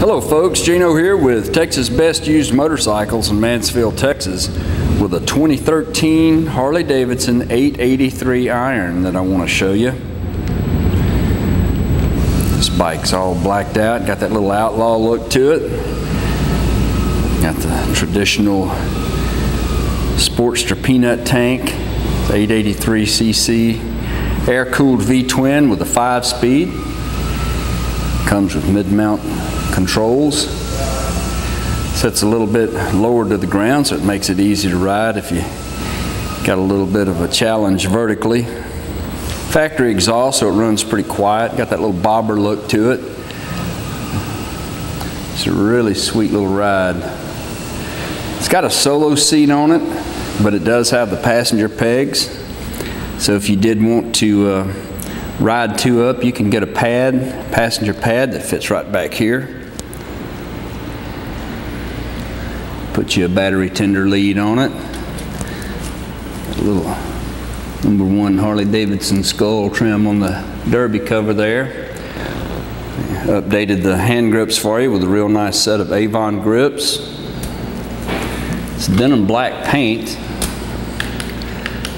Hello folks, Gino here with Texas Best Used Motorcycles in Mansfield, Texas with a 2013 Harley Davidson 883 iron that I want to show you. This bike's all blacked out, got that little outlaw look to it. Got the traditional Sportster peanut tank, 883cc air-cooled V-twin with a 5-speed. Comes with mid-mount controls. Sets a little bit lower to the ground, so it makes it easy to ride if you got a little bit of a challenge vertically. Factory exhaust, so it runs pretty quiet. Got that little bobber look to it. It's a really sweet little ride. It's got a solo seat on it, but it does have the passenger pegs. So if you did want to ride two up, you can get a passenger pad that fits right back here. Put you a battery tender lead on it. A little #1 Harley Davidson skull trim on the derby cover there. Updated the hand grips for you with a real nice set of Avon grips. It's denim black paint.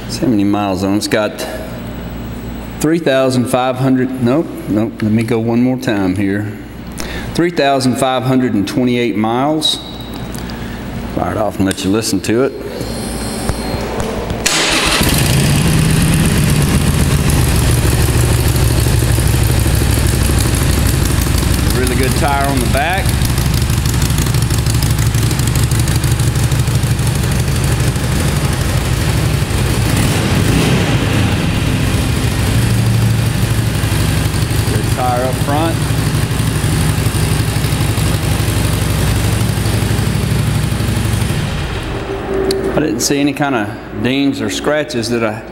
See how many miles on it. It's got 3,500, nope, let me go one more time here. 3,528 miles. Fire it off and let you listen to it. Really good tire on the back. Good tire up front. I didn't see any kind of dings or scratches that I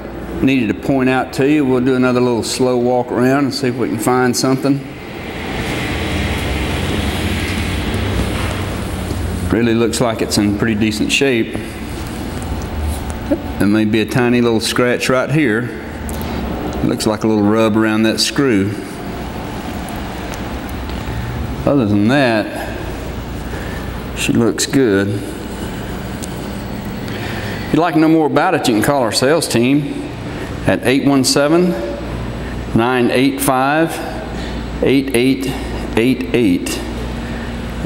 needed to point out to you. We'll do another little slow walk around and see if we can find something. Really looks like it's in pretty decent shape. There may be a tiny little scratch right here. It looks like a little rub around that screw. Other than that, she looks good. If you'd like to know more about it, you can call our sales team at 817-985-8888.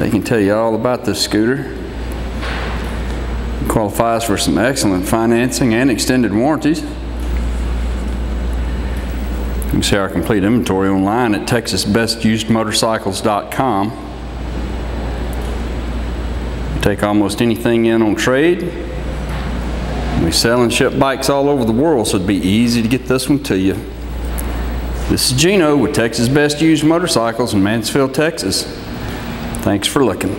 They can tell you all about this scooter. It qualifies for some excellent financing and extended warranties. You can see our complete inventory online at texasbestusedmotorcycles.com. We take almost anything in on trade. We sell and ship bikes all over the world, so it'd be easy to get this one to you. This is Gino with Texas Best Used Motorcycles in Mansfield, Texas. Thanks for looking.